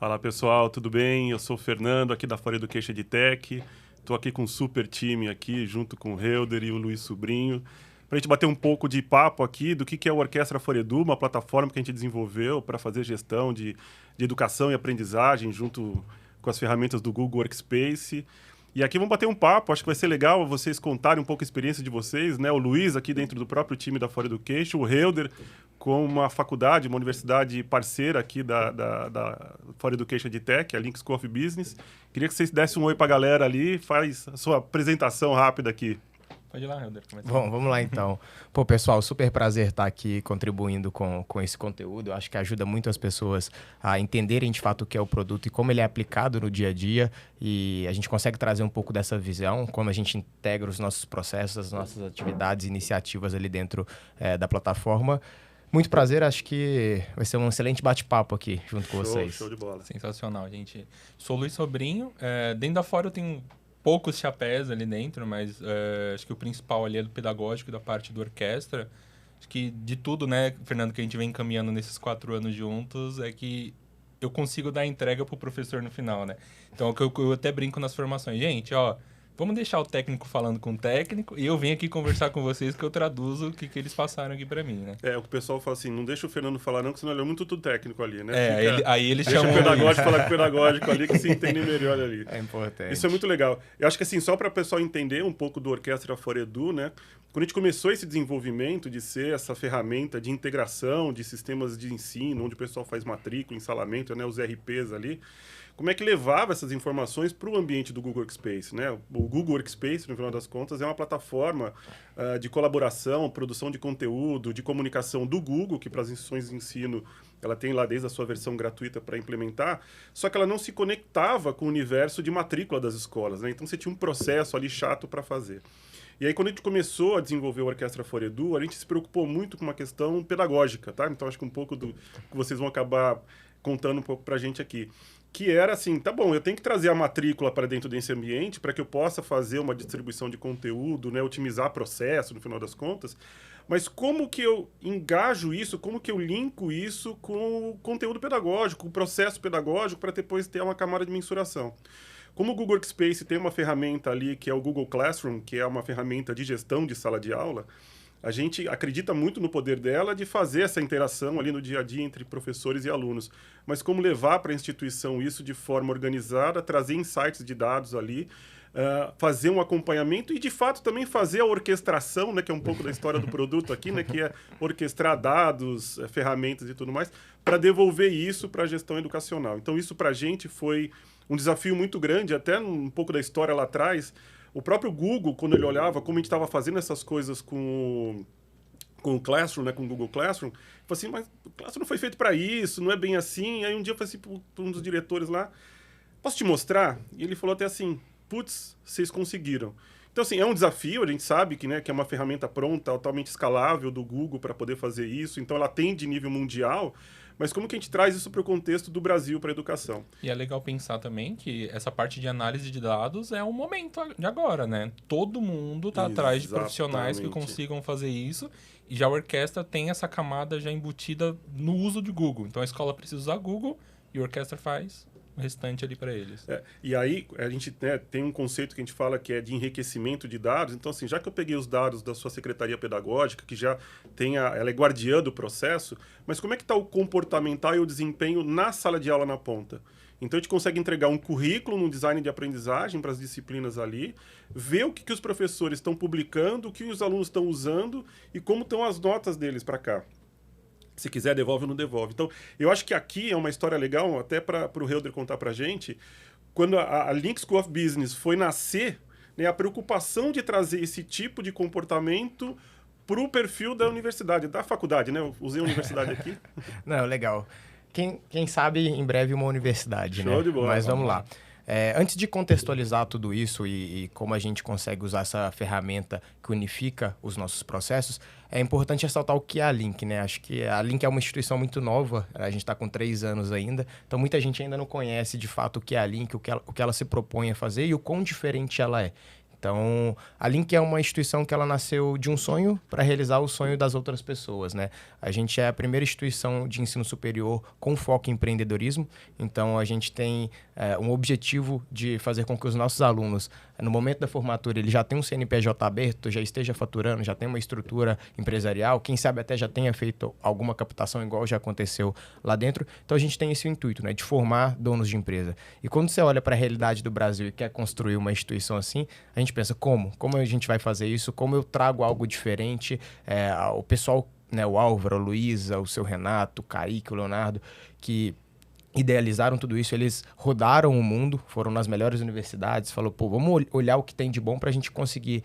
Fala pessoal, tudo bem? Eu sou o Fernando, aqui da For Education EdTech. Estou aqui com um super time aqui, junto com o Helder e o Luiz Sobrinho, para a gente bater um pouco de papo aqui do que é o Orquestra For Edu, uma plataforma que a gente desenvolveu para fazer gestão de educação e aprendizagem junto com as ferramentas do Google Workspace. E aqui vamos bater um papo, acho que vai ser legal vocês contarem um pouco a experiência de vocês, né? O Luiz aqui dentro do próprio time da For Education, o Helder com uma faculdade, uma universidade parceira aqui da For Education EdTech, a Link School of Business. Queria que vocês dessem um oi para a galera ali, faz a sua apresentação rápida aqui. Pode ir lá, Helder. Bom, vamos lá então. Pô, pessoal, super prazer estar aqui contribuindo com esse conteúdo. Eu acho que ajuda muito as pessoas a entenderem de fato o que é o produto e como ele é aplicado no dia a dia. E a gente consegue trazer um pouco dessa visão, como a gente integra os nossos processos, as nossas atividades, iniciativas ali dentro da plataforma. Muito prazer, acho que vai ser um excelente bate-papo aqui junto com vocês. Show de bola. Sensacional, gente. Sou o Luiz Sobrinho. Dentro da Fora eu tenho poucos chapéus ali dentro, mas acho que o principal ali é do pedagógico e da parte do orquestra. Acho que de tudo, né, Fernando, que a gente vem caminhando nesses 4 anos juntos, é que eu consigo dar entrega pro professor no final, né? Então, eu até brinco nas formações. Gente, ó, vamos deixar o técnico falando com o técnico e eu venho aqui conversar com vocês que eu traduzo o que eles passaram aqui pra mim, né? O que o pessoal fala assim, não deixa o Fernando falar não, porque senão ele é muito tudo técnico ali, né? Aí eles deixa chamam... o pedagógico falar com o pedagógico ali, que se entende melhor ali. É importante. Isso é muito legal. Eu acho que assim, só para o pessoal entender um pouco do Orquestra For Edu, né? Quando a gente começou esse desenvolvimento de ser essa ferramenta de integração de sistemas de ensino, onde o pessoal faz matrícula, ensalamento, né? Os RPs ali, como é que levava essas informações para o ambiente do Google Workspace, né? O Google Workspace, no final das contas, é uma plataforma de colaboração, produção de conteúdo, de comunicação do Google, que para as instituições de ensino ela tem lá desde a sua versão gratuita para implementar, só que ela não se conectava com o universo de matrícula das escolas, né? Então você tinha um processo ali chato para fazer. E aí, quando a gente começou a desenvolver o Orquestra For Edu, a gente se preocupou muito com uma questão pedagógica, tá? Então, acho que um pouco do que vocês vão acabar contando um pouco para a gente aqui. Que era assim, tá bom, eu tenho que trazer a matrícula para dentro desse ambiente para que eu possa fazer uma distribuição de conteúdo, né, otimizar processo, no final das contas, mas como que eu engajo isso, como que eu linko isso com o conteúdo pedagógico, com o processo pedagógico, para depois ter uma camada de mensuração. Como o Google Workspace tem uma ferramenta ali, que é o Google Classroom, que é uma ferramenta de gestão de sala de aula, a gente acredita muito no poder dela de fazer essa interação ali no dia a dia entre professores e alunos. Mas como levar para a instituição isso de forma organizada, trazer insights de dados ali, fazer um acompanhamento e, de fato, também fazer a orquestração, né, que é um pouco da história do produto aqui, né, que é orquestrar dados, ferramentas e tudo mais, para devolver isso para a gestão educacional. Então, isso para a gente foi um desafio muito grande, até um pouco da história lá atrás. O próprio Google, quando ele olhava como a gente estava fazendo essas coisas com o Classroom, né, com o Google Classroom, falou assim, mas o Classroom não foi feito para isso, não é bem assim. Aí um dia eu falei assim para um dos diretores lá, posso te mostrar? E ele falou até assim, putz, vocês conseguiram. Então, assim, é um desafio, a gente sabe que, né, que é uma ferramenta pronta, totalmente escalável do Google para poder fazer isso, então ela tem de nível mundial, mas como que a gente traz isso para o contexto do Brasil para a educação? E é legal pensar também que essa parte de análise de dados é o momento de agora, né? Todo mundo está atrás de profissionais que consigam fazer isso, e já a orquestra tem essa camada já embutida no uso de Google. Então a escola precisa usar Google e a orquestra faz o restante ali para eles. E aí a gente, né, tem um conceito que a gente fala que é de enriquecimento de dados. Então, assim, já que eu peguei os dados da sua secretaria pedagógica, que já tem ela é guardiã do processo, mas como é que está o comportamental e o desempenho na sala de aula na ponta? Então, a gente consegue entregar um currículo no design de aprendizagem para as disciplinas ali, ver o que os professores estão publicando, o que os alunos estão usando e como estão as notas deles para cá. Se quiser, devolve ou não devolve. Então, eu acho que aqui é uma história legal, até para o Helder contar para a gente, quando a Link School of Business foi nascer, né, a preocupação de trazer esse tipo de comportamento para o perfil da universidade, da faculdade, né? Eu usei a universidade aqui. Não, legal. Quem sabe, em breve, uma universidade, né? Show de bola. Mas vamos lá. Antes de contextualizar tudo isso e como a gente consegue usar essa ferramenta que unifica os nossos processos, é importante ressaltar o que é a Link, né? Acho que a Link é uma instituição muito nova, a gente está com 3 anos ainda, então muita gente ainda não conhece de fato o que é a Link, o que ela se propõe a fazer e o quão diferente ela é. Então, a Link é uma instituição que ela nasceu de um sonho para realizar o sonho das outras pessoas, né? A gente é a primeira instituição de ensino superior com foco em empreendedorismo. Então, a gente tem um objetivo de fazer com que os nossos alunos, no momento da formatura, ele já tenha um CNPJ aberto, já esteja faturando, já tenha uma estrutura empresarial, quem sabe até já tenha feito alguma captação igual já aconteceu lá dentro. Então, a gente tem esse intuito, né, de formar donos de empresa. E quando você olha para a realidade do Brasil e quer construir uma instituição assim, a gente pensa, como? Como a gente vai fazer isso? Como eu trago algo diferente? O pessoal, né, o Álvaro, a Luísa, o seu Renato, o Kaique, o Leonardo, que idealizaram tudo isso, eles rodaram o mundo, foram nas melhores universidades, falou, pô, vamos olhar o que tem de bom para a gente conseguir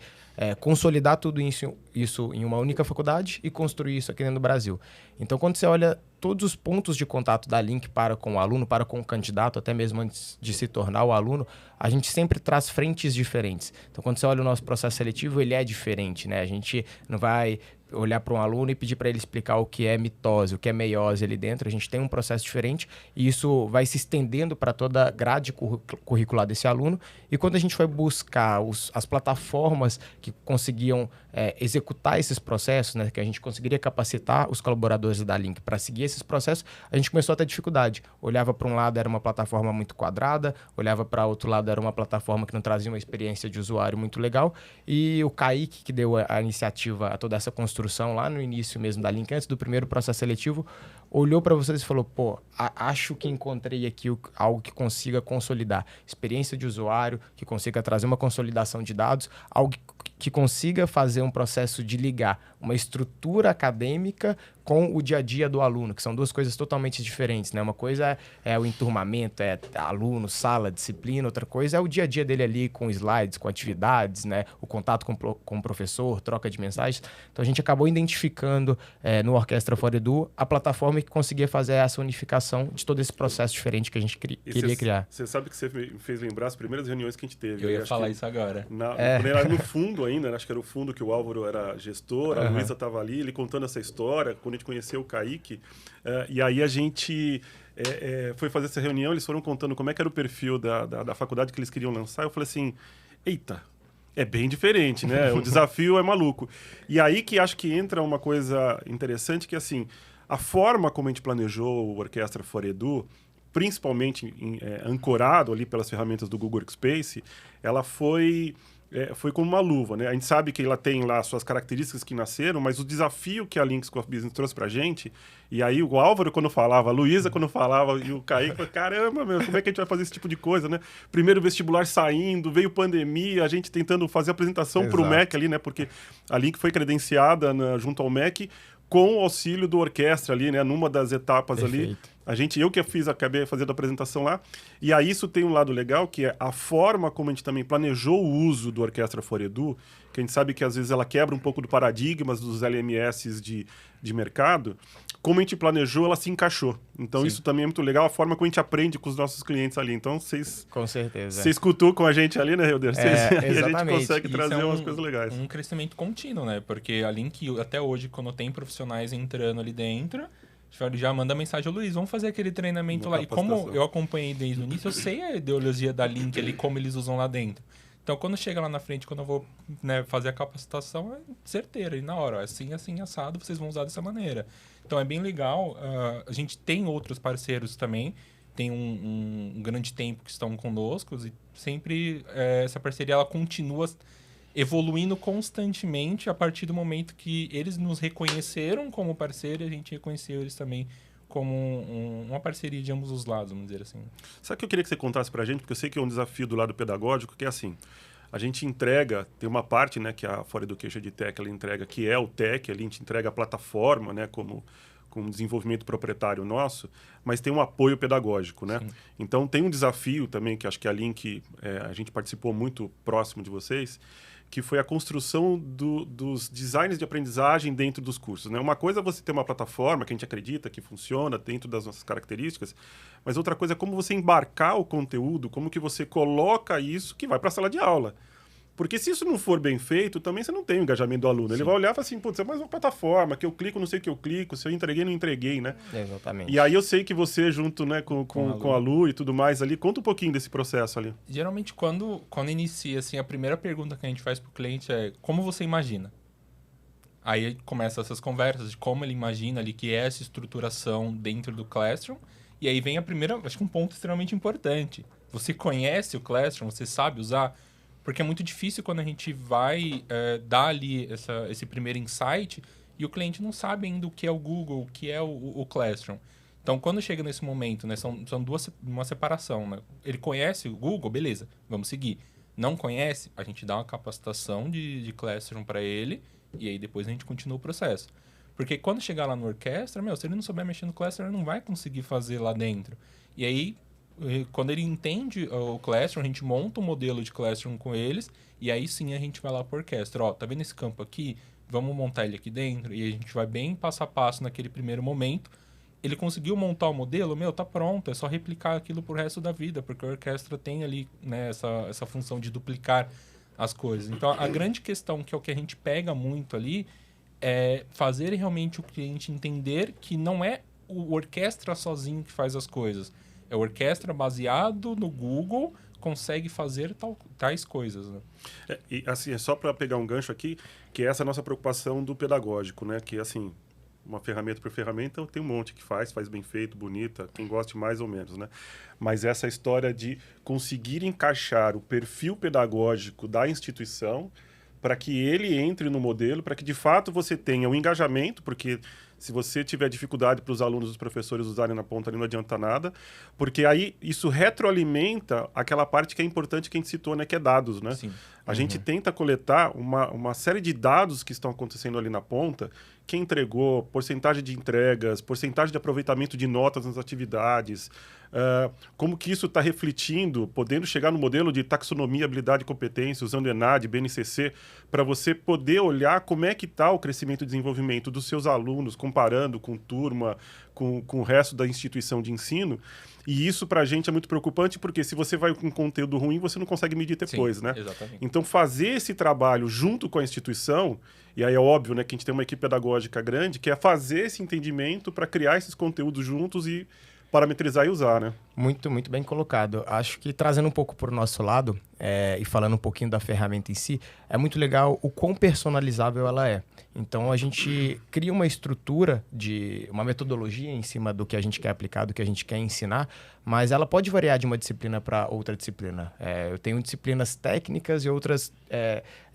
consolidar tudo isso em uma única faculdade e construir isso aqui dentro do Brasil. Então, quando você olha todos os pontos de contato da Link para com o aluno, para com o candidato, até mesmo antes de se tornar o aluno, a gente sempre traz frentes diferentes. Então, quando você olha o nosso processo seletivo, ele é diferente, né? A gente não vai olhar para um aluno e pedir para ele explicar o que é mitose, o que é meiose ali dentro. A gente tem um processo diferente e isso vai se estendendo para toda a grade curricular desse aluno. E quando a gente foi buscar as plataformas que conseguiam executar esses processos, né, que a gente conseguiria capacitar os colaboradores da Link para seguir esses processos, a gente começou a ter dificuldade. Olhava para um lado, era uma plataforma muito quadrada, olhava para outro lado, era uma plataforma que não trazia uma experiência de usuário muito legal. E o Kaique, que deu a iniciativa a toda essa construção lá no início mesmo da Link, antes do primeiro processo seletivo, olhou para vocês e falou, pô, acho que encontrei aqui algo que consiga consolidar experiência de usuário, que consiga trazer uma consolidação de dados, algo que consiga fazer um processo de ligar uma estrutura acadêmica com o dia a dia do aluno, que são duas coisas totalmente diferentes, né? Uma coisa é o enturmamento, é aluno, sala, disciplina, outra coisa é o dia a dia dele ali com slides, com atividades, né? O contato com o professor, troca de mensagens. Então a gente acabou identificando no Orquestra For Edu a plataforma que conseguia fazer essa unificação de todo esse processo diferente que a gente queria criar. Você sabe que você me fez lembrar as primeiras reuniões que a gente teve. Eu ia falar isso agora. Quando era no fundo ainda, acho que era o fundo que o Álvaro era gestor, a Luísa estava ali, ele contando essa história, quando a gente conheceu o Kaique. E aí a gente foi fazer essa reunião, eles foram contando como é que era o perfil da faculdade que eles queriam lançar. Eu falei assim, eita, é bem diferente, né? O desafio é maluco. E aí que acho que entra uma coisa interessante, que assim, a forma como a gente planejou o Orquestra For Edu, principalmente ancorado ali pelas ferramentas do Google Workspace, ela foi como uma luva, né? A gente sabe que ela tem lá suas características que nasceram, mas o desafio que a Links Core Business trouxe pra gente, e aí o Álvaro quando falava, a Luísa quando falava, e o Kaique, caramba, meu, como é que a gente vai fazer esse tipo de coisa, né? Primeiro vestibular saindo, veio pandemia, a gente tentando fazer a apresentação pro MEC ali, né? Porque a Link foi credenciada junto ao MEC com o auxílio do orquestra ali, né? Numa das etapas ali. Eu que acabei fazendo a apresentação lá. E aí isso tem um lado legal, que é a forma como a gente também planejou o uso do Orquestra For Edu, que a gente sabe que às vezes ela quebra um pouco do paradigmas dos LMS de mercado. Como a gente planejou, ela se encaixou. Então isso também é muito legal, a forma como a gente aprende com os nossos clientes ali. Então com certeza. Vocês cutucam a gente ali, né, Helder? Exatamente. E a gente consegue trazer umas coisas legais. Um crescimento contínuo, né? Porque a Link, até hoje, quando tem profissionais entrando ali dentro, já manda mensagem, Luiz, vamos fazer aquele treinamento lá. E como eu acompanhei desde o início, eu sei a ideologia da Link ali, como eles usam lá dentro. Então, quando chega lá na frente, quando eu vou, né, fazer a capacitação, é certeira. E na hora, assim, assado, vocês vão usar dessa maneira. Então, é bem legal. A gente tem outros parceiros também. Tem um grande tempo que estão conosco. E sempre essa parceria ela continua evoluindo constantemente a partir do momento que eles nos reconheceram como parceiro e a gente reconheceu eles também como uma parceria de ambos os lados, vamos dizer assim. Sabe o que eu queria que você contasse pra gente? Porque eu sei que é um desafio do lado pedagógico, que é assim, a gente entrega, tem uma parte, né, que a For Education EdTech ela entrega, que é o tech, ali a gente entrega a plataforma, né, como desenvolvimento proprietário nosso, mas tem um apoio pedagógico, né? Sim. Então tem um desafio também, que acho que a Link, a gente participou muito próximo de vocês, que foi a construção dos designs de aprendizagem dentro dos cursos, né? Uma coisa é você ter uma plataforma que a gente acredita que funciona dentro das nossas características, mas outra coisa é como você embarcar o conteúdo, como que você coloca isso que vai para a sala de aula. Porque se isso não for bem feito, também você não tem o engajamento do aluno. Ele vai olhar e falar assim, putz, é mais uma plataforma, que eu clico, não sei o que eu clico, se eu entreguei, não entreguei, né? Exatamente. E aí eu sei que você, junto, né, com a Lu e tudo mais ali, conta um pouquinho desse processo ali. Geralmente, quando inicia, assim, a primeira pergunta que a gente faz pro cliente é como você imagina? Aí começa essas conversas de como ele imagina ali que é essa estruturação dentro do Classroom. E aí vem a primeira, acho que um ponto extremamente importante. Você conhece o Classroom, você sabe usar? Porque é muito difícil quando a gente vai dar ali esse primeiro insight e o cliente não sabe ainda o que é o Google, o que é o Classroom. Então, quando chega nesse momento, né, são uma separação. Né? Ele conhece o Google, beleza, vamos seguir. Não conhece, a gente dá uma capacitação de Classroom para ele e aí depois a gente continua o processo. Porque quando chegar lá no Orquestra, se ele não souber mexer no Classroom, ele não vai conseguir fazer lá dentro. E aí, quando ele entende o Classroom, a gente monta um modelo de Classroom com eles e aí sim a gente vai lá para o Orquestra. Ó, tá vendo esse campo aqui? Vamos montar ele aqui dentro e a gente vai bem passo a passo naquele primeiro momento. Ele conseguiu montar o modelo, tá pronto, é só replicar aquilo pro resto da vida, porque a orquestra tem ali, né, essa função de duplicar as coisas. Então, a grande questão, que é o que a gente pega muito ali, é fazer realmente o cliente entender que não é o orquestra sozinho que faz as coisas. É a orquestra baseado no Google, consegue fazer tais coisas, né? E assim, é só para pegar um gancho aqui, que essa é a nossa preocupação do pedagógico, né? Que assim, uma ferramenta por ferramenta, tem um monte que faz bem feito, bonita, quem goste mais ou menos, né? Mas essa história de conseguir encaixar o perfil pedagógico da instituição para que ele entre no modelo, para que de fato você tenha um engajamento, porque se você tiver dificuldade para os alunos e os professores usarem na ponta ali, não adianta nada, porque aí isso retroalimenta aquela parte que é importante que a gente citou, né, que é dados, né? Sim. A gente tenta coletar uma série de dados que estão acontecendo ali na ponta, quem entregou, porcentagem de entregas, porcentagem de aproveitamento de notas nas atividades, como que isso está refletindo, podendo chegar no modelo de taxonomia, habilidade e competência, usando ENAD, BNCC, para você poder olhar como é que está o crescimento e desenvolvimento dos seus alunos, comparando com turma, com o resto da instituição de ensino. E isso, para a gente, é muito preocupante, porque se você vai com conteúdo ruim, você não consegue medir depois, né? Exatamente. Então, fazer esse trabalho junto com a instituição, e aí é óbvio, né, que a gente tem uma equipe pedagógica grande, que é fazer esse entendimento para criar esses conteúdos juntos e parametrizar e usar, né? Muito, muito bem colocado. Acho que trazendo um pouco para o nosso lado e falando um pouquinho da ferramenta em si, é muito legal o quão personalizável ela é. Então, a gente cria uma estrutura, uma metodologia em cima do que a gente quer aplicar, do que a gente quer ensinar, mas ela pode variar de uma disciplina para outra disciplina. Eu tenho disciplinas técnicas e outras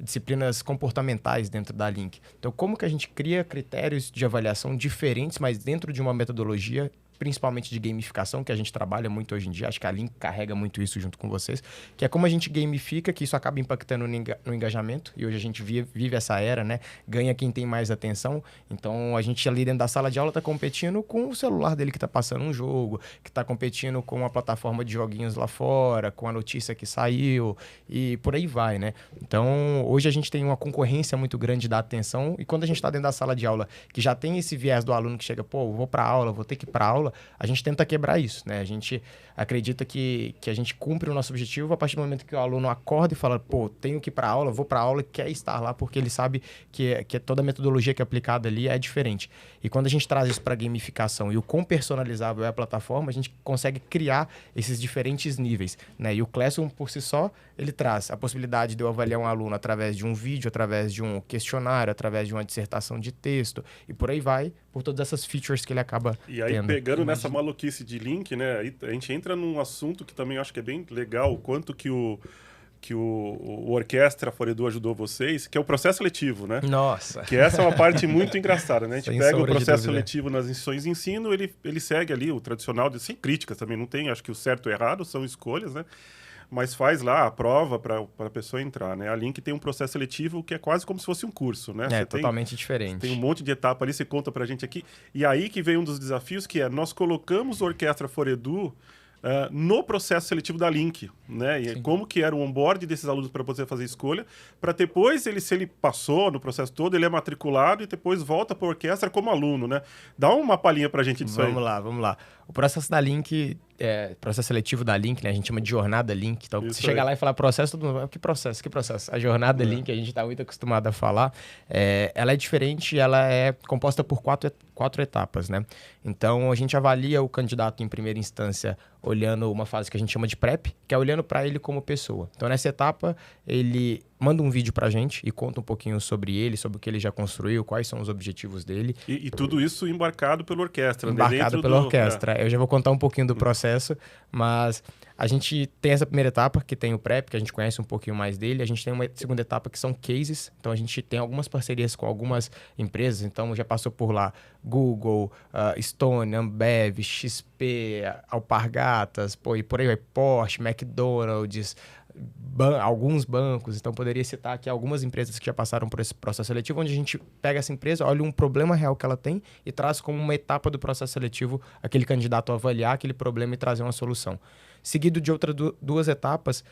disciplinas comportamentais dentro da Link. Então, como que a gente cria critérios de avaliação diferentes, mas dentro de uma metodologia, principalmente de gamificação, que a gente trabalha muito hoje em dia, acho que a Link carrega muito isso junto com vocês, que é como a gente gamifica, que isso acaba impactando no engajamento, e hoje a gente vive essa era, né? Ganha quem tem mais atenção, então a gente ali dentro da sala de aula está competindo com o celular dele que está passando um jogo, que está competindo com uma plataforma de joguinhos lá fora, com a notícia que saiu, e por aí vai, né? Então, hoje a gente tem uma concorrência muito grande da atenção, e quando a gente está dentro da sala de aula, que já tem esse viés do aluno que chega, vou para aula, vou ter que ir para aula, a gente tenta quebrar isso, né? A gente acredita que a gente cumpre o nosso objetivo a partir do momento que o aluno acorda e fala, tenho que ir para aula, vou para aula, quer estar lá porque ele sabe que toda a metodologia que é aplicada ali é diferente. E quando a gente traz isso para gamificação e o quão personalizável é a plataforma, a gente consegue criar esses diferentes níveis, né? E o Classroom, por si só, ele traz a possibilidade de eu avaliar um aluno através de um vídeo, através de um questionário, através de uma dissertação de texto e por aí vai, por todas essas features que ele acaba E aí, tendo. pegando nessa maluquice de Link, né, aí a gente entra num assunto que também acho que é bem legal, o quanto que o Orquestra Foredu ajudou vocês, que é o processo seletivo, né? Nossa! Que essa é uma parte muito engraçada, né? A gente Sem pega o sombra de processo dúvida. seletivo nas instituições de ensino, ele segue ali o tradicional, sem críticas também, não tem, acho que o certo e o errado são escolhas, né? Mas faz lá a prova para a pessoa entrar, né? A Link tem um processo seletivo que é quase como se fosse um curso, né? Você Totalmente diferente. tem um monte de etapa ali, você conta pra gente aqui. E aí que vem um dos desafios, que é nós colocamos o Orquestra Foredu no processo seletivo da Link, né? E como que era o onboard desses alunos para poder fazer escolha, para depois, se ele passou no processo todo, ele é matriculado e depois volta para a orquestra como aluno, né? Dá uma palhinha pra gente disso aí. Vamos lá. O processo da Link, processo seletivo da Link, né? A gente chama de jornada Link. Então, Isso você chegar aí. lá e falar processo, todo mundo, que processo? Que processo? A jornada Link, a gente está muito acostumado a falar, ela é diferente, ela é composta por quatro etapas, né? Então, a gente avalia o candidato em primeira instância olhando uma fase que a gente chama de PrEP, que é olhando para ele como pessoa. Então, nessa etapa, ele manda um vídeo pra gente e conta um pouquinho sobre ele, sobre o que ele já construiu, quais são os objetivos dele. E tudo isso embarcado pela orquestra. Embarcado pela orquestra. Eu já vou contar um pouquinho do processo, mas a gente tem essa primeira etapa, que tem o PrEP, que a gente conhece um pouquinho mais dele. A gente tem uma segunda etapa, que são cases. Então, a gente tem algumas parcerias com algumas empresas. Então, já passou por lá Google, Stone, Ambev, XP, Alpargatas, e por aí vai, Porsche, McDonald's, alguns bancos. Então, poderia citar aqui algumas empresas que já passaram por esse processo seletivo, onde a gente pega essa empresa, olha um problema real que ela tem e traz como uma etapa do processo seletivo aquele candidato a avaliar aquele problema e trazer uma solução. Seguido de outras duas etapas,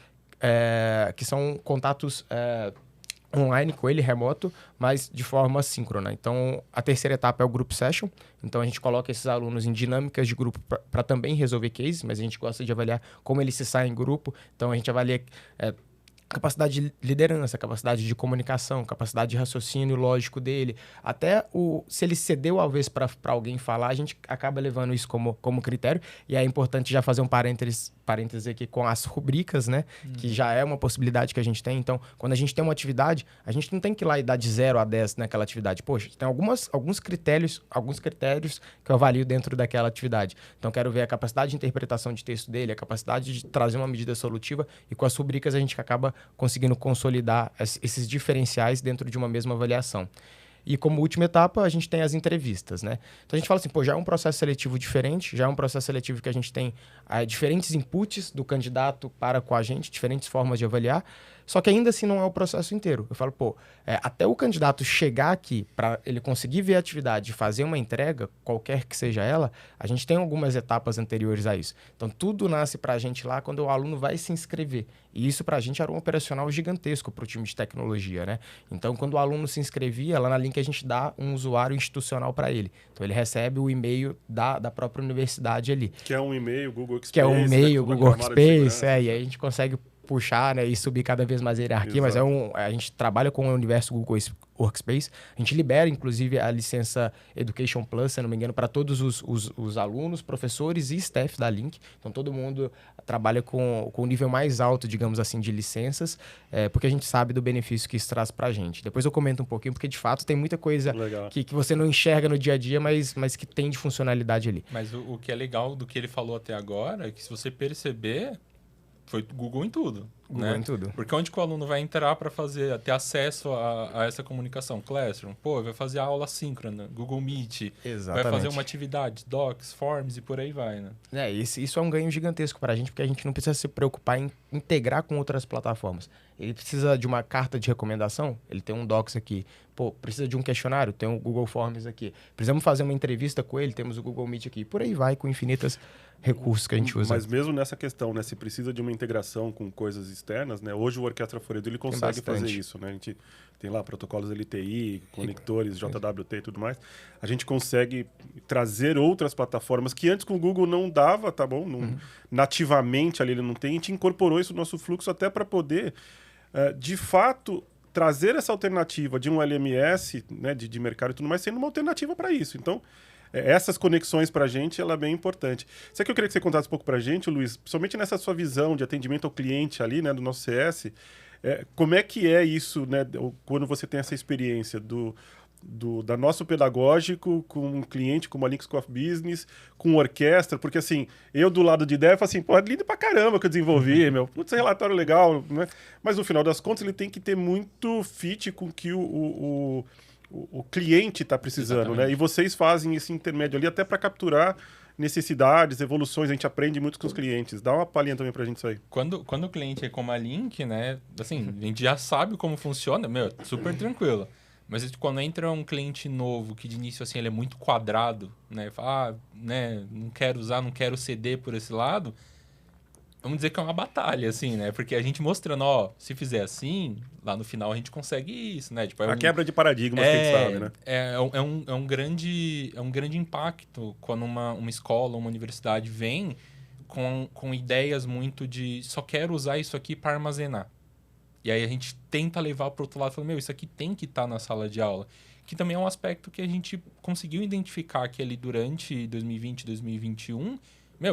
que são contatos online com ele, remoto, mas de forma síncrona. Então, a terceira etapa é o Group Session. Então, a gente coloca esses alunos em dinâmicas de grupo para também resolver cases, mas a gente gosta de avaliar como eles se saem em grupo. Então, a gente avalia capacidade de liderança, capacidade de comunicação, capacidade de raciocínio lógico dele. Até se ele cedeu a vez para alguém falar, a gente acaba levando isso como critério. E é importante já fazer um parênteses aqui com as rubricas, né? Que já é uma possibilidade que a gente tem. Então, quando a gente tem uma atividade, a gente não tem que ir lá e dar de 0 a 10 naquela atividade. Poxa, tem alguns critérios que eu avalio dentro daquela atividade. Então, quero ver a capacidade de interpretação de texto dele, a capacidade de trazer uma medida solutiva, e com as rubricas a gente acaba conseguindo consolidar esses diferenciais dentro de uma mesma avaliação. E como última etapa, a gente tem as entrevistas, né? Então, a gente fala assim, já é um processo seletivo diferente, já é um processo seletivo que a gente tem diferentes inputs do candidato para com a gente, diferentes formas de avaliar, só que ainda assim não é o processo inteiro. Eu falo, até o candidato chegar aqui, para ele conseguir ver a atividade e fazer uma entrega, qualquer que seja ela, a gente tem algumas etapas anteriores a isso. Então, tudo nasce para a gente lá quando o aluno vai se inscrever. E isso para a gente era um operacional gigantesco para o time de tecnologia, né? Então, quando o aluno se inscrevia, lá na Link a gente dá um usuário institucional para ele. Então, ele recebe o e-mail da própria universidade ali. Que é um e-mail Google Workspace. Que é um e-mail Google Workspace, e aí a gente consegue puxar, né, e subir cada vez mais a hierarquia. Exato. Mas a gente trabalha com o universo Google Workspace. A gente libera, inclusive, a licença Education Plus, se não me engano, para todos os alunos, professores e staff da Link. Então, todo mundo trabalha com o nível mais alto, digamos assim, de licenças, porque a gente sabe do benefício que isso traz para a gente. Depois eu comento um pouquinho, porque, de fato, tem muita coisa que você não enxerga no dia a dia, mas que tem de funcionalidade ali. Mas o que é legal do que ele falou até agora é que, se você perceber, foi Google em tudo. Google, né? Em tudo. Porque onde que o aluno vai entrar para ter acesso a essa comunicação? Classroom, vai fazer a aula síncrona, Google Meet, exatamente, vai fazer uma atividade, Docs, Forms e por aí vai, né? Isso é um ganho gigantesco para a gente, porque a gente não precisa se preocupar em integrar com outras plataformas. Ele precisa de uma carta de recomendação, ele tem um Docs aqui. Precisa de um questionário, tem o Google Forms aqui. Precisamos fazer uma entrevista com ele, temos o Google Meet aqui. Por aí vai, com infinitas recursos que a gente usa. Mas mesmo nessa questão, né, se precisa de uma integração com coisas externas, né, hoje o Orquestra Fôredo ele consegue fazer isso, né? A gente tem lá protocolos LTI, conectores, JWT e tudo mais. A gente consegue trazer outras plataformas que antes com o Google não dava, tá bom? Não, nativamente ali ele não tem. A gente incorporou isso no nosso fluxo até para poder, de fato, trazer essa alternativa de um LMS, né, de mercado e tudo mais, sendo uma alternativa para isso. Então, essas conexões para a gente, ela é bem importante. Isso que eu queria que você contasse um pouco para a gente, Luiz, principalmente nessa sua visão de atendimento ao cliente ali, né, do nosso CS, como é que é isso, né, quando você tem essa experiência da nosso pedagógico com um cliente como a Link School of Business, com orquestra, porque assim, eu do lado de ideia falo assim, é lindo pra caramba que eu desenvolvi, putz, relatório legal, né? Mas no final das contas ele tem que ter muito fit com o que o cliente está precisando, exatamente, né? E vocês fazem esse intermédio ali até para capturar necessidades, evoluções, a gente aprende muito com os clientes. Dá uma palhinha também pra gente isso aí. Quando o cliente é como a Link, né? Assim, a gente já sabe como funciona, super tranquilo. Mas quando entra um cliente novo, que de início assim, ele é muito quadrado, né? Fala, né? Não quero usar, não quero ceder por esse lado. Vamos dizer que é uma batalha, assim, né? Porque a gente mostrando, se fizer assim, lá no final a gente consegue isso, né? Tipo, a quebra de paradigmas que a gente sabe, né? É um grande impacto quando uma escola, uma universidade vem com ideias muito de só quero usar isso aqui para armazenar. E aí a gente tenta levar para o outro lado, falando, isso aqui tem que estar na sala de aula. Que também é um aspecto que a gente conseguiu identificar que ali durante 2020, 2021,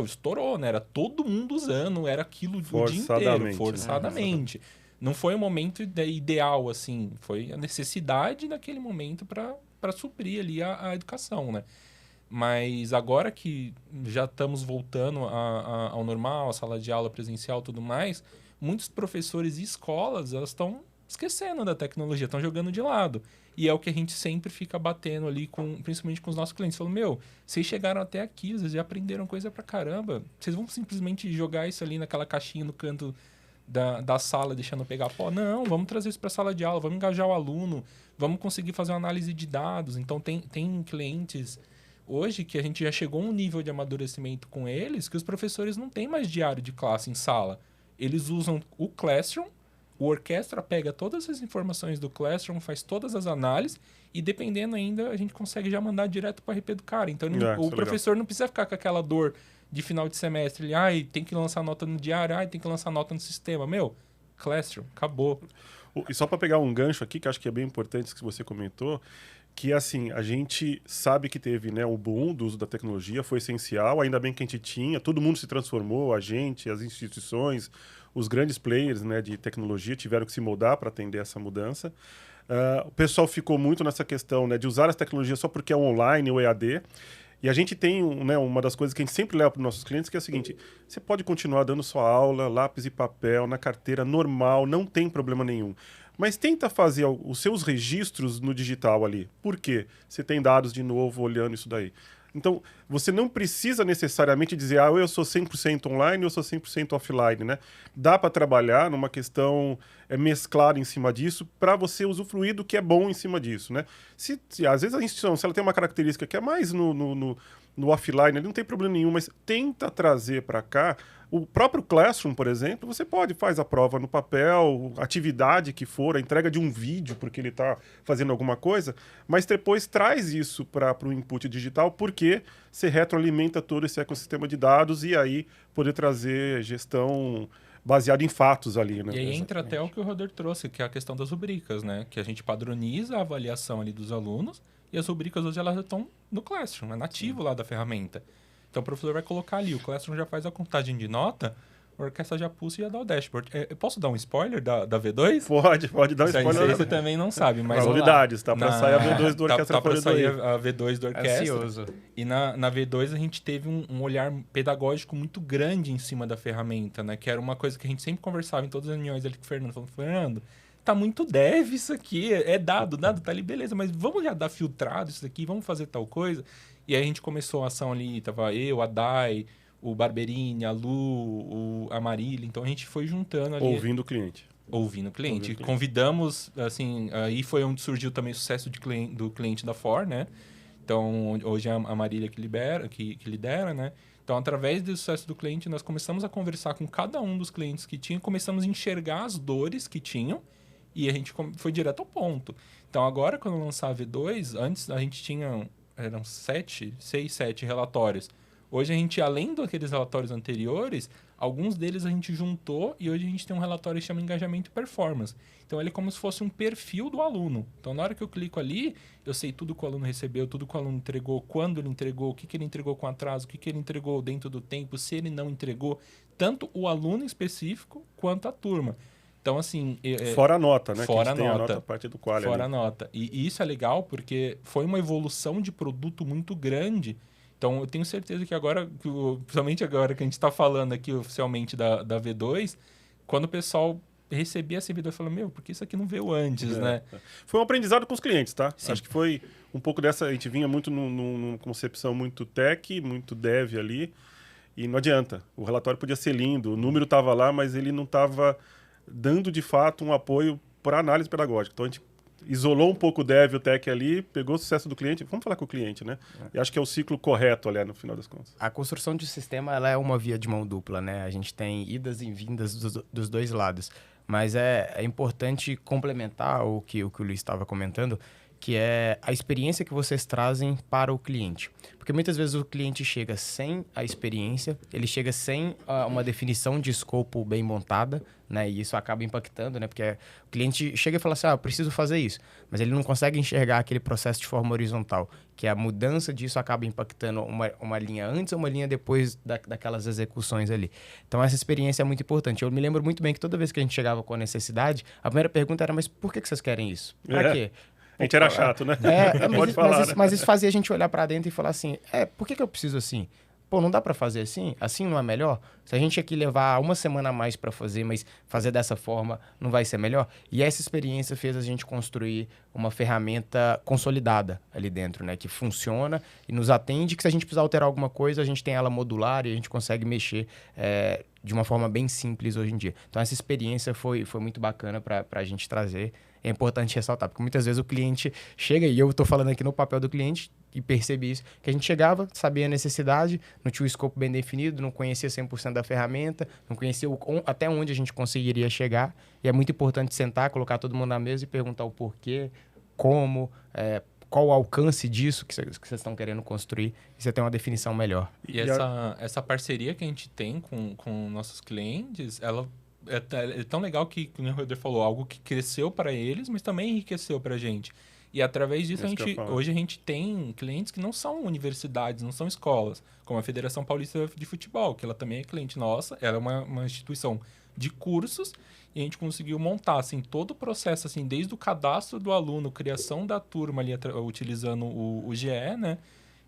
estourou, né? Era todo mundo usando, era aquilo o dia inteiro, forçadamente. Não foi um momento ideal, assim, foi a necessidade naquele momento para suprir ali a educação, né? Mas agora que já estamos voltando ao normal, a sala de aula presencial e tudo mais, muitos professores e escolas, elas estão esquecendo da tecnologia, estão jogando de lado. E é o que a gente sempre fica batendo ali, principalmente com os nossos clientes. Falando, vocês chegaram até aqui, vocês já aprenderam coisa pra caramba. Vocês vão simplesmente jogar isso ali naquela caixinha no canto da sala, deixando pegar pó? Não, vamos trazer isso para a sala de aula, vamos engajar o aluno, vamos conseguir fazer uma análise de dados. Então, tem clientes hoje que a gente já chegou a um nível de amadurecimento com eles que os professores não têm mais diário de classe em sala. Eles usam o Classroom, o Orquestra pega todas as informações do Classroom, faz todas as análises e, dependendo ainda, a gente consegue já mandar direto para o RP do cara. Então, o professor não precisa ficar com aquela dor de final de semestre. Ele, tem que lançar nota no diário, tem que lançar nota no sistema. Classroom, acabou. E só para pegar um gancho aqui, que acho que é bem importante isso que você comentou, que assim, a gente sabe que teve, né, o boom do uso da tecnologia, foi essencial, ainda bem que a gente tinha, todo mundo se transformou, a gente, as instituições, os grandes players, né, de tecnologia tiveram que se moldar para atender essa mudança. O pessoal ficou muito nessa questão, né, de usar as tecnologias só porque é online ou EAD. E a gente tem, né, uma das coisas que a gente sempre leva para os nossos clientes, que é o seguinte: você pode continuar dando sua aula, lápis e papel, na carteira normal, não tem problema nenhum. Mas tenta fazer os seus registros no digital ali. Por quê? Você tem dados de novo olhando isso daí. Então, você não precisa necessariamente dizer, ou eu sou 100% online ou eu sou 100% offline, né? Dá para trabalhar numa questão mesclar em cima disso para você usufruir do que é bom em cima disso, né? Às vezes a instituição, se ela tem uma característica que é mais no offline, ali não tem problema nenhum, mas tenta trazer para cá. O próprio Classroom, por exemplo, você faz a prova no papel, atividade que for, a entrega de um vídeo porque ele está fazendo alguma coisa, mas depois traz isso para o input digital, porque você retroalimenta todo esse ecossistema de dados e aí poder trazer gestão baseada em fatos ali, né? E aí entra até o que o Rodrigo trouxe, que é a questão das rubricas, né? Que a gente padroniza a avaliação ali dos alunos e as rubricas hoje elas estão no Classroom, é nativo lá da ferramenta. Então o professor vai colocar ali, o Classroom já faz a contagem de nota, a orquestra já pulsa e já dá o dashboard. Eu posso dar um spoiler da V2? Pode dar um spoiler. Você também não sabe, mas... Novidades, tá para sair a V2 do Orquestra. Tá para sair a V2 do Orquestra. Ansioso. E na V2 a gente teve um olhar pedagógico muito grande em cima da ferramenta, né? Que era uma coisa que a gente sempre conversava em todas as reuniões ali com o Fernando. Falando, Fernando, tá muito dev isso aqui, é dado tá ali, beleza, mas vamos já dar filtrado isso aqui, vamos fazer tal coisa. E aí a gente começou a ação ali, tava eu, a Dai, o Barberini, a Lu, a Marília. Então a gente foi juntando ali. Ouvindo o cliente. Convidamos, assim, aí foi onde surgiu também o sucesso do cliente da Ford, né? Então hoje é a Marília que lidera, né? Então, através do sucesso do cliente, nós começamos a conversar com cada um dos clientes que tinham, começamos a enxergar as dores que tinham e a gente foi direto ao ponto. Então, agora, quando lançar a V2, antes a gente tinha... eram 6, 7 relatórios. Hoje a gente, além daqueles relatórios anteriores, alguns deles a gente juntou e hoje a gente tem um relatório que chama Engajamento e Performance. Então ele é como se fosse um perfil do aluno. Então na hora que eu clico ali, eu sei tudo que o aluno recebeu, tudo que o aluno entregou, quando ele entregou, o que ele entregou com atraso, o que ele entregou dentro do tempo, se ele não entregou, tanto o aluno específico quanto a turma. Então, assim... fora a nota, né? Fora que a nota. Tem a nota, a parte do quali. Fora a nota. E isso é legal porque foi uma evolução de produto muito grande. Então, eu tenho certeza que agora, principalmente agora que a gente está falando aqui oficialmente da V2, quando o pessoal recebia essa V2, falou, por que isso aqui não veio antes, né? Foi um aprendizado com os clientes, tá? Sim. Acho que foi um pouco dessa... A gente vinha muito numa concepção muito tech, muito dev ali, e não adianta. O relatório podia ser lindo, o número estava lá, mas ele não estava dando, de fato, um apoio para análise pedagógica. Então, a gente isolou um pouco o dev e o tech ali, pegou o sucesso do cliente, vamos falar com o cliente, né? E acho que é o ciclo correto ali, no final das contas. A construção de sistema, ela é uma via de mão dupla, né? A gente tem idas e vindas dos dois lados. Mas é importante complementar o que o Luiz estava comentando, que é a experiência que vocês trazem para o cliente. Porque muitas vezes o cliente chega sem a experiência, ele chega sem uma definição de escopo bem montada, né? E isso acaba impactando, né? Porque o cliente chega e fala assim, eu preciso fazer isso. Mas ele não consegue enxergar aquele processo de forma horizontal, que a mudança disso acaba impactando uma linha antes ou uma linha depois daquelas execuções ali. Então, essa experiência é muito importante. Eu me lembro muito bem que toda vez que a gente chegava com a necessidade, a primeira pergunta era, mas por que vocês querem isso? Para quê? A gente era chato, né? Pode falar, mas isso fazia a gente olhar para dentro e falar assim, por que eu preciso assim? Pô, não dá para fazer assim? Assim não é melhor? Se a gente aqui levar uma semana a mais para fazer, mas fazer dessa forma não vai ser melhor? E essa experiência fez a gente construir uma ferramenta consolidada ali dentro, né? Que funciona e nos atende, que se a gente precisar alterar alguma coisa, a gente tem ela modular e a gente consegue mexer de uma forma bem simples hoje em dia. Então, essa experiência foi muito bacana para a gente trazer. É importante ressaltar, porque muitas vezes o cliente chega, e eu estou falando aqui no papel do cliente, e percebi isso, que a gente chegava, sabia a necessidade, não tinha o escopo bem definido, não conhecia 100% da ferramenta, não conhecia até onde a gente conseguiria chegar, e é muito importante sentar, colocar todo mundo na mesa e perguntar o porquê, como, qual o alcance disso que vocês estão querendo construir, e você tem uma definição melhor. E essa parceria que a gente tem com nossos clientes, ela é tão legal que, como o Roder falou, algo que cresceu para eles, mas também enriqueceu para a gente. E através disso, hoje a gente tem clientes que não são universidades, não são escolas, como a Federação Paulista de Futebol, que ela também é cliente nossa, ela é uma instituição de cursos, e a gente conseguiu montar assim, todo o processo, assim, desde o cadastro do aluno, criação da turma ali, utilizando o GE, né?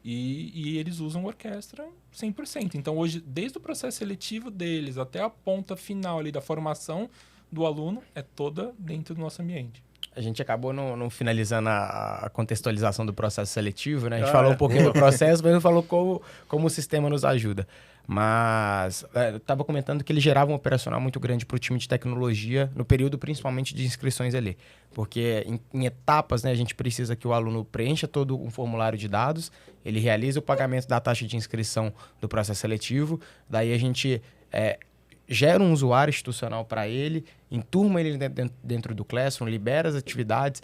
E eles usam orquestra 100%. Então, hoje, desde o processo seletivo deles até a ponta final ali da formação do aluno, é toda dentro do nosso ambiente. A gente acabou não finalizando a contextualização do processo seletivo, né? A gente falou um pouquinho do processo, mas não falou como o sistema nos ajuda. Mas eu estava comentando que ele gerava um operacional muito grande para o time de tecnologia, no período principalmente de inscrições ali. Porque em etapas, né, a gente precisa que o aluno preencha todo um formulário de dados, ele realiza o pagamento da taxa de inscrição do processo seletivo, daí a gente gera um usuário institucional para ele, enturma ele dentro do Classroom, libera as atividades,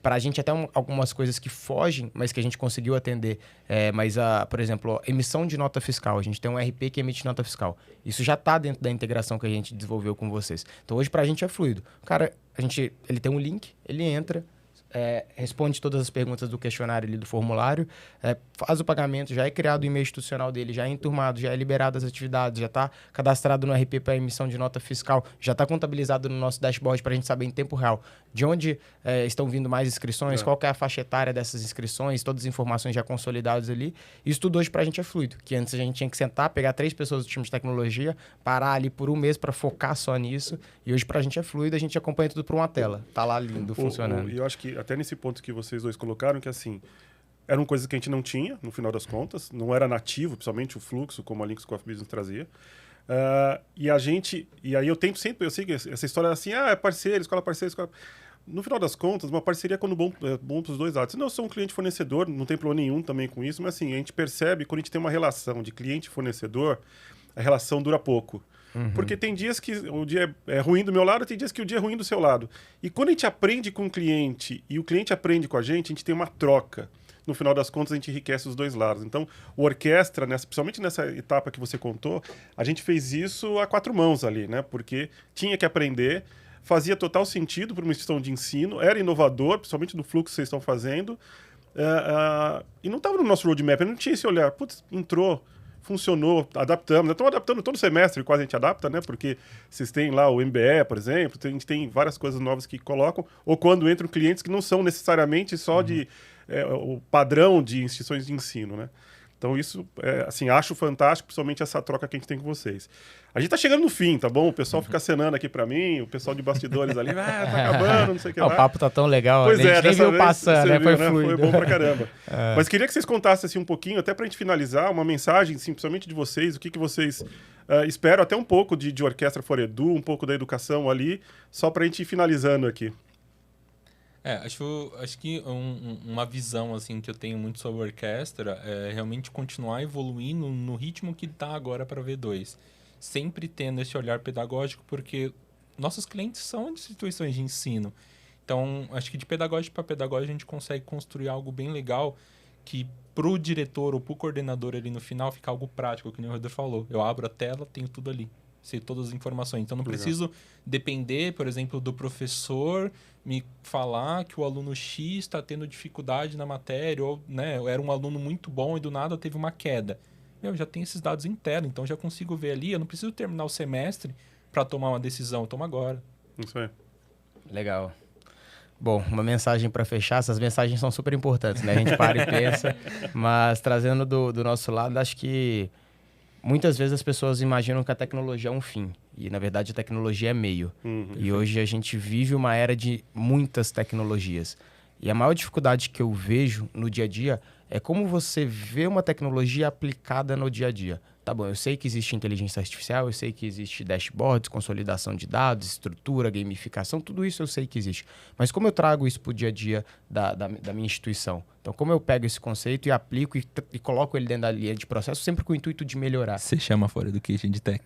para a gente até algumas coisas que fogem, mas que a gente conseguiu atender. Mas, por exemplo, emissão de nota fiscal. A gente tem um RP que emite nota fiscal. Isso já está dentro da integração que a gente desenvolveu com vocês. Então, hoje, para a gente é fluido. O cara, ele tem um link, ele entra, responde todas as perguntas do questionário ali do formulário, faz o pagamento, já é criado o e-mail institucional dele, já é enturmado, já é liberado as atividades, já está cadastrado no RP para emissão de nota fiscal, já está contabilizado no nosso dashboard para a gente saber em tempo real de onde estão vindo mais inscrições, qual que é a faixa etária dessas inscrições, todas as informações já consolidadas ali. Isso tudo hoje para a gente é fluido, que antes a gente tinha que sentar, pegar 3 pessoas do time de tecnologia, parar ali por um mês para focar só nisso, e hoje para a gente é fluido, a gente acompanha tudo por uma tela. Tá lá lindo, funcionando. E eu acho que até nesse ponto que vocês dois colocaram, que assim, eram coisas que a gente não tinha, no final das contas, não era nativo, principalmente o fluxo, como a Linux Coffee Business trazia. E aí eu tento sempre, eu sei que essa história é assim, é parceiro, escola parceira, escola... No final das contas, uma parceria é quando bom para os dois lados. Se não, eu sou um cliente fornecedor, não tem problema nenhum também com isso, mas assim, a gente percebe quando a gente tem uma relação de cliente e fornecedor, a relação dura pouco. Porque tem dias que o dia é ruim do meu lado, tem dias que o dia é ruim do seu lado. E quando a gente aprende com o cliente e o cliente aprende com a gente tem uma troca. No final das contas, a gente enriquece os dois lados. Então, o orquestra, principalmente nessa etapa que você contou, a gente fez isso a 4 mãos ali, né? Porque tinha que aprender, fazia total sentido para uma instituição de ensino, era inovador, principalmente no fluxo que vocês estão fazendo, e não estava no nosso roadmap, não tinha esse olhar. Putz, entrou, funcionou, adaptamos. Estamos adaptando todo semestre, quase a gente adapta, né? Porque vocês têm lá o MBE, por exemplo, a gente tem várias coisas novas que colocam, ou quando entram clientes que não são necessariamente só o padrão de instituições de ensino, né? Então isso, assim, acho fantástico, principalmente essa troca que a gente tem com vocês. A gente tá chegando no fim, tá bom? O pessoal fica acenando aqui pra mim, o pessoal de bastidores ali, tá acabando, não sei o que lá. O papo tá tão legal, pois a gente nem viu passando, né? Foi fluido. Foi bom pra caramba. Mas queria que vocês contassem assim, um pouquinho, até pra gente finalizar, uma mensagem, assim, principalmente de vocês, o que vocês esperam, até um pouco de Orquestra For Edu, um pouco da educação ali, só pra gente ir finalizando aqui. Acho que uma visão assim que eu tenho muito sobre a orquestra é realmente continuar evoluindo no ritmo que está agora para a V2. Sempre tendo esse olhar pedagógico, porque nossos clientes são instituições de ensino. Então, acho que de pedagógico para pedagógico a gente consegue construir algo bem legal que pro diretor ou pro coordenador ali no final fica algo prático, que nem o Rodrigo falou. Eu abro a tela, tenho tudo ali. Sei todas as informações. Então, não preciso depender, por exemplo, do professor me falar que o aluno X está tendo dificuldade na matéria, ou né, era um aluno muito bom e do nada teve uma queda. Eu já tenho esses dados internos, então já consigo ver ali. Eu não preciso terminar o semestre para tomar uma decisão. Eu tomo agora. Isso aí. Legal. Bom, uma mensagem para fechar. Essas mensagens são super importantes, né? A gente para e pensa. Mas trazendo do nosso lado, acho que muitas vezes as pessoas imaginam que a tecnologia é um fim. E, na verdade, a tecnologia é meio. E hoje a gente vive uma era de muitas tecnologias. E a maior dificuldade que eu vejo no dia a dia é como você vê uma tecnologia aplicada no dia a dia. Tá bom, eu sei que existe inteligência artificial, eu sei que existe dashboards, consolidação de dados, estrutura, gamificação, tudo isso eu sei que existe. Mas como eu trago isso para o dia a dia da minha instituição? Então, como eu pego esse conceito e aplico e coloco ele dentro da linha de processo, sempre com o intuito de melhorar? Você chama fora do Kitchen de Tech.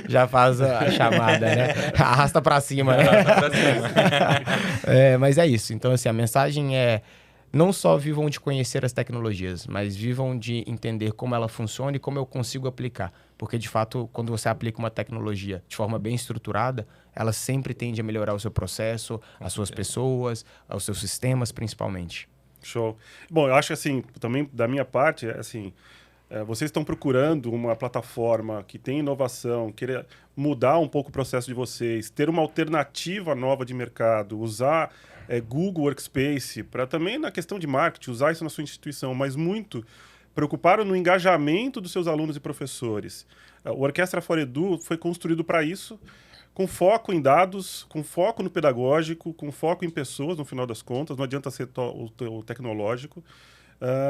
Já faz a chamada, né? Arrasta para cima, né? Mas é isso. Então, assim, a mensagem é: não só vivam de conhecer as tecnologias, mas vivam de entender como ela funciona e como eu consigo aplicar. Porque, de fato, quando você aplica uma tecnologia de forma bem estruturada, ela sempre tende a melhorar o seu processo, as suas pessoas, os seus sistemas, principalmente. Show. Bom, eu acho que, assim, também da minha parte, assim, vocês estão procurando uma plataforma que tem inovação, querer mudar um pouco o processo de vocês, ter uma alternativa nova de mercado, usar Google Workspace, para também na questão de marketing, usar isso na sua instituição, mas muito preocupado no engajamento dos seus alunos e professores. O Orquestra Fora Edu foi construído para isso, com foco em dados, com foco no pedagógico, com foco em pessoas, no final das contas, não adianta ser o tecnológico.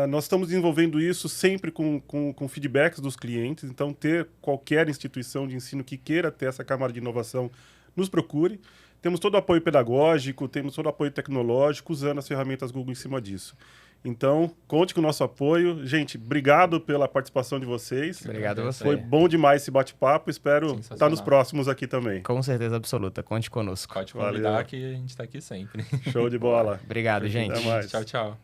Nós estamos desenvolvendo isso sempre com feedbacks dos clientes, então ter qualquer instituição de ensino que queira ter essa camada de inovação, nos procure. Temos todo o apoio pedagógico, temos todo o apoio tecnológico, usando as ferramentas Google em cima disso. Então, conte com o nosso apoio. Gente, obrigado pela participação de vocês. Obrigado a você. Foi bom demais esse bate-papo. Espero estar nos próximos aqui também. Com certeza absoluta. Conte conosco. Pode convidar. Valeu. Que a gente está aqui sempre. Show de bola. Obrigado, gente. Até mais. Tchau, tchau.